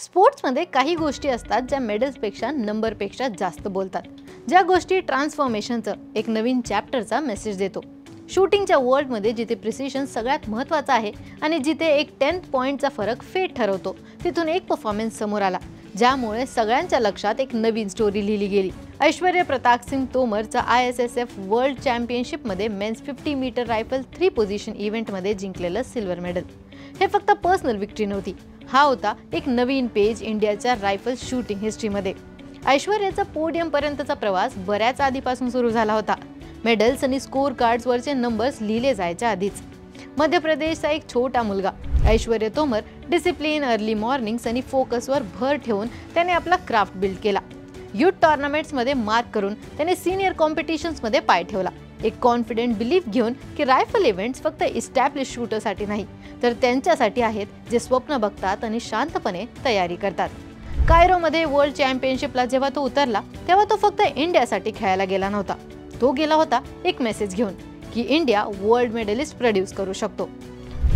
स्पोर्ट्समध्ये काही गोष्टी असतात ज्या मेडल्सपेक्षा नंबरपेक्षा जास्त बोलतात, ज्या गोष्टी ट्रान्सफॉर्मेशनचं एक नवीन चॅप्टरचा मेसेज देतो. शूटिंगच्या वर्ल्डमध्ये जिथे प्रिसिजन सगळ्यात महत्त्वाचं आहे आणि जिथे एक 10th पॉईंटचा फरक फेट ठरवतो, तिथून एक परफॉर्मन्स समोर आला ज्यामुळे सगळ्यांच्या लक्षात एक नवीन स्टोरी लिहिली गेली. ऐश्वर्या प्रताप सिंग तोमरचा ISSF वर्ल्ड चॅम्पियनशिपमध्ये मेन्स 50 मीटर रायफल 3 पोझिशन इव्हेंटमध्ये जिंकलेलं सिल्वर मेडल. हे फक्त पर्सनल विक्ट्री नव्हती, हा होता एक नवीन पेज इंडियाच्या रायफल शूटिंग हिस्ट्रीमध्ये. ऐश्वर्याचा पोडियमपर्यंतचा प्रवास बऱ्याच आधीपासून सुरू झाला होता. मेडल्स आणि स्कोर कार्ड्सवरचे नंबर्स लिहिले जायच्या आधीच. मध्य प्रदेशचा एक छोटा मुलगा Aishwarya Tomar discipline, early mornings आणि फोकसवर भर ठेवून त्याने आपला क्राफ्ट बिल्ड केला. युथ टॉर्नामेंट्समध्ये मार्क करून त्याने सिनियर कॉम्पिटिशन्समध्ये पाय ठेवला, एक कॉन्फिडेंट बिलीफ घेऊन की रायफल इव्हेंट्स फक्त इस्टॅब्लिश शूटरसाठी नाही तर त्यांच्यासाठी आहेत जे स्वप्न बघतात आणि शांतपणे तयारी करतात. कायरोमध्ये वर्ल्ड चॅम्पियनशिपला जेव्हा तो उतरला तेव्हा तो फक्त इंडियासाठी खेळायला गेला नव्हता. तो गेला होता एक मेसेज घेऊन की इंडिया वर्ल्ड मेडलिस्ट प्रोड्यूस करू शकतो.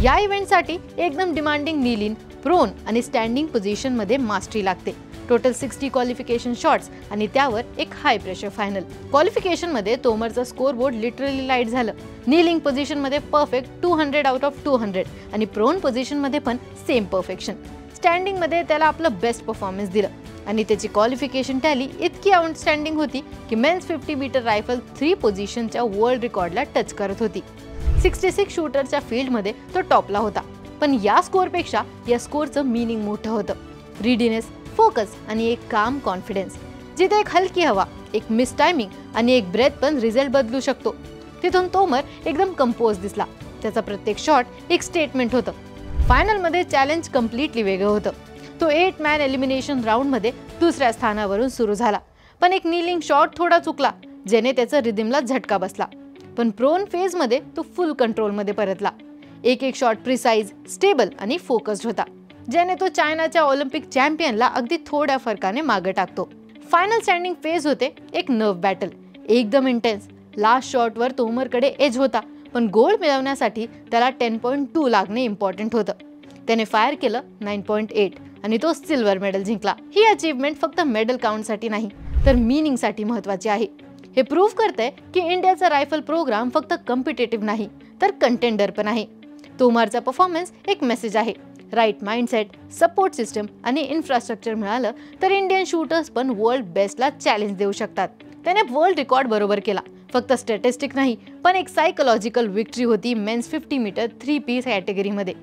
या इव्हेंटसाठी एकदम डिमांडिंग नीलिंग, प्रोन आणि स्टँडिंग पोझिशनमध्ये मास्टरी लागते. टोटल 60 क्वालिफिकेशन शॉट्स आणि त्यावर एक हाय प्रेशर फायनल. क्वालिफिकेशनमध्ये तोमरचा स्कोर बोर्ड लिटरली लाईट झालं. नीलिंग पोझिशनमध्ये परफेक्ट 200 आउट ऑफ 200 आणि प्रोन पोझिशनमध्ये पण सेम परफेक्शन. स्टँडिंगमध्ये त्याला आपलं बेस्ट परफॉर्मन्स दिलं आणि त्याची क्वालिफिकेशन टॅली इतकी आउटस्टँडिंग होती की मेन्स 50 मीटर रायफल 3 पोझिशनच्या वर्ल्ड रेकॉर्डला टच करत होती. 66 शूटरच्या फील्डमध्ये तो टॉपला होता. पण या स्कोरपेक्षा या स्कोरचं मीनिंग मोठं होतं. रीडीनेस, फोकस आणि एक काम कॉन्फिडन्स. जिथे एक हलकी हवा, एक मिस टायमिंग आणि एक ब्रेथ पण रिझल्ट बदलू शकतो, तिथून तोमर एकदम कंपोज दिसला. त्याचा प्रत्येक शॉट एक स्टेटमेंट होतं. फायनलमध्ये चॅलेंज कम्प्लिटली वेगळं होतं. तो 8 मॅन एलिमिनेशन राऊंडमध्ये दुसऱ्या स्थानावरून सुरू झाला, पण एक नीलिंग शॉट थोडा चुकला ज्याने त्याचा रिदमला झटका बसला. पण प्रोन फेजमध्ये तो फुल कंट्रोलमध्ये परतला. एक शॉट प्रिसाइज, स्टेबल आणि फोकस्ड होता, ज्याने तो चायनाच्या ऑलिम्पिक चॅम्पियनला अगदी थोड्या फरकाने मागे टाकतो. फायनल स्टँडिंग फेज होते एक नर्व बॅटल, एकदम इंटेन्स. लास्ट शॉटवर तोमरकडे एज होता, पण गोल्ड मिळवण्यासाठी त्याला 10.2 लागणे इम्पॉर्टंट होतं. त्याने फायर केलं 9.8 आणि तो सिल्वर मेडल जिंकला. ही अचीवमेंट फक्त मेडल काउंटसाठी नाही तर मीनिंगसाठी महत्त्वाची आहे. हे प्रूव्ह करतंय की इंडियाचा रायफल प्रोग्राम फक्त कॉम्पिटेटिव्ह नाही तर कंटेंडर पण आहे. तोमरचा परफॉर्मन्स एक मेसेज आहे. राईट माइंडसेट, सपोर्ट सिस्टम आणि इन्फ्रास्ट्रक्चर मिळालं तर इंडियन शूटर्स पण वर्ल्ड बेस्टला चॅलेंज देऊ शकतात. त्याने वर्ल्ड रेकॉर्ड बरोबर केला. फक्त स्टॅटिस्टिक नाही पण एक सायकोलॉजिकल विक्ट्री होती मेन्स 50 मीटर 3 पीस कॅटेगरीमध्ये.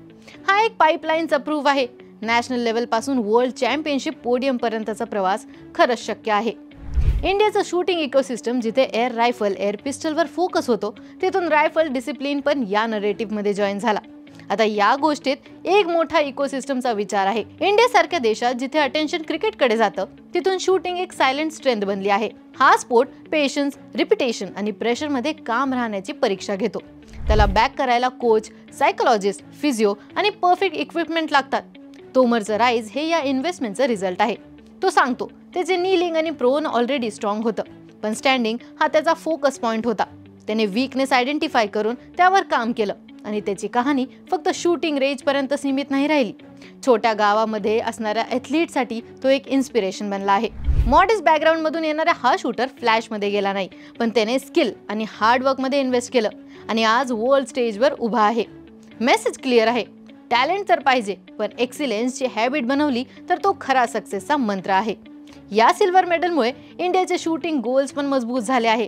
हा एक पाईपलाईनचा प्रूव्ह आहे. नॅशनल लेवलपासून वर्ल्ड चॅम्पियनशिप पोडियमपर्यंतचा प्रवास खरंच शक्य आहे. इंडियाचं शूटिंग इकोसिस्टम जिथे एअर रायफल, एअर पिस्टलवर फोकस होतो, तिथून रायफल डिसिप्लिन पण या नरेटिव्हमध्ये जॉईन झाला. आता या गोष्टीत एक मोठा इकोसिस्टमचा विचार आहे. इंडियासारख्या देशात जिथे अटेन्शन क्रिकेटकडे जातं, तिथून शूटिंग एक सायलेंट स्ट्रेंथ बनली आहे. हा स्पोर्ट पेशन्स, रिपिटेशन आणि प्रेशरमध्ये काम राहण्याची परीक्षा घेतो. त्याला बॅक करायला कोच, सायकोलॉजिस्ट, फिजिओ आणि परफेक्ट इक्विपमेंट लागतात. तोमरचं राईज हे या इन्व्हेस्टमेंटचं रिझल्ट आहे. तो सांगतो त्याचे नीलिंग आणि प्रोन ऑलरेडी स्ट्रॉंग होतं, पण स्टँडिंग हा त्याचा फोकस पॉईंट होता. त्याने वीकनेस आयडेंटिफाय करून त्यावर काम केलं आणि त्याची कहाणी फक्त शूटिंग रेंजपर्यंत सीमित नाही राहिली. छोट्या गावामध्ये असणाऱ्या ॲथलीटसाठी तो एक इन्स्पिरेशन बनला आहे. मॉडेस्ट बॅकग्राऊंडमधून येणारा हा शूटर फ्लॅशमध्ये गेला नाही, पण त्याने स्किल आणि हार्डवर्कमध्ये इन्व्हेस्ट केलं आणि आज वर्ल्ड स्टेजवर उभा आहे. मेसेज क्लिअर आहे. टॅलेंट तर पाहिजे, पण एक्सिलेन्सची हॅबिट बनवली तर तो खरा सक्सेसचा मंत्र आहे. या सिल्वर मेडलमुळे इंडियाचे शूटिंग गोल्स पण मजबूत झाले आहे.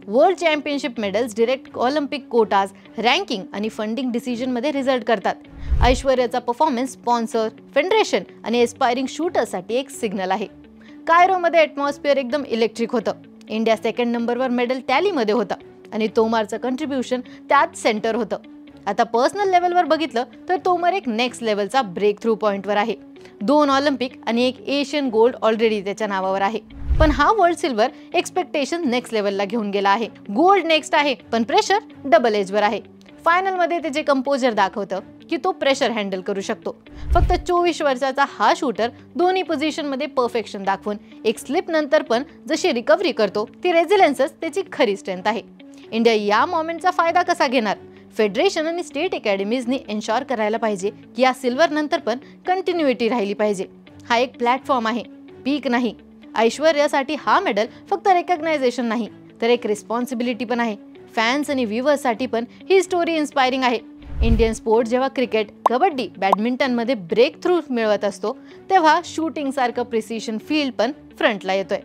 World championship medals direct Olympic Kota's, ranking आणि फंडिंग डिसिजनमध्ये रिझल्ट करतात. ऐश्वर्याचा परफॉर्मन्स स्पॉन्सर, फेडरेशन आणि एस्पायरिंग शूटर्ससाठी एक सिग्नल आहे. कायरोमध्ये ॲटमॉस्फिअर एकदम इलेक्ट्रिक होतं. इंडिया 2nd नंबरवर मेडल टॅलीमध्ये होता आणि तोमरचं कंट्रीब्युशन त्यात सेंटर होतं. आता पर्सनल लेवलवर बघितलं तर तोमर एक नेक्स्ट लेवलचा ब्रेक थ्रू पॉईंटवर आहे. 2 ऑलिम्पिक आणि एक एशियन गोल्ड ऑलरेडी त्याच्या नावावर आहे. पण हा वर्ल्ड सिल्वर एक्सपेक्टेशन नेक्स्ट लेवलला घेऊन गेला आहे. गोल्ड नेक्स्ट आहे, पण प्रेशर डबल एजवर आहे. फायनलमध्ये त्याचे कंपोजर दाखवतं की तो प्रेशर हँडल करू शकतो. फक्त 24 वर्षाचा हा शूटर दोन्ही पोझिशनमध्ये परफेक्शन दाखवून एक स्लिप नंतर पण जशी रिकव्हरी करतो, ती रेझिलियन्सच त्याची खरी स्ट्रेंथ आहे. इंडिया या मोमेंटचा फायदा कसा घेणार? फेडरेशन आणि स्टेट अकॅडमीजनी एन्शॉर करायला पाहिजे की या सिल्वर नंतर पण कंटिन्युइटी राहिली पाहिजे. हा एक प्लॅटफॉर्म आहे, पीक नाही. ऐश्वर्यासाठी हा मेडल फक्त रेकग्नायझेशन नाही, तर एक रिस्पॉन्सिबिलिटी पण आहे. फॅन्स आणि व्ह्युअर्ससाठी पण ही स्टोरी इन्स्पायरिंग आहे. इंडियन स्पोर्ट जेव्हा क्रिकेट, कबड्डी, बॅडमिंटनमध्ये ब्रेक थ्रू मिळवत असतो, तेव्हा शूटिंगसारखं प्रिसिशन फील्ड पण फ्रंटला येतोय.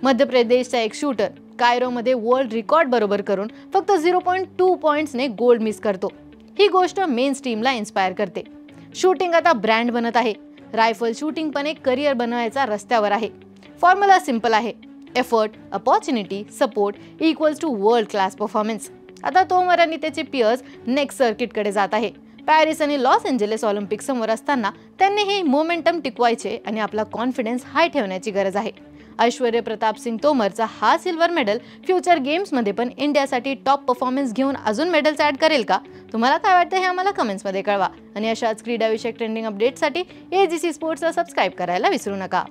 मध्य प्रदेशचा एक शूटर कायरोमध्ये वर्ल्ड रेकॉर्ड बरोबर करून फक्त 0.2 पॉईंट्सने गोल्ड मिस करतो. ही गोष्ट मेन स्ट्रीमला इन्स्पायर करते. शूटिंग आता ब्रँड बनत आहे. रायफल शूटिंग पण एक करिअर बनवायचा रस्त्यावर आहे. फॉर्म्युला सिंपल आहे. Effort, opportunity, support equals to world class performance. आता तोमर आणि त्याचे पियर्स नेक्स्ट सर्किटकडे जात आहे. पॅरिस आणि लॉस एंजेलिस ऑलिम्पिक समोर असताना त्यांनी हे मोमेंटम टिकवायचे आणि आपला कॉन्फिडन्स हाय ठेवण्याची गरज आहे. ऐश्वर्य प्रताप सिंग तोमरचा हा सिल्वर मेडल फ्युचर गेम्समध्ये पण इंडियासाठी टॉप परफॉर्मन्स घेऊन अजून मेडल्स ॲड करेल का? तुम्हाला काय वाटतं हे आम्हाला कमेंट्समध्ये कळवा. आणि अशाच क्रीडाविषयक ट्रेंडिंग अपडेट्ससाठी AGC स्पोर्ट्सला सबस्क्राईब करायला विसरू नका.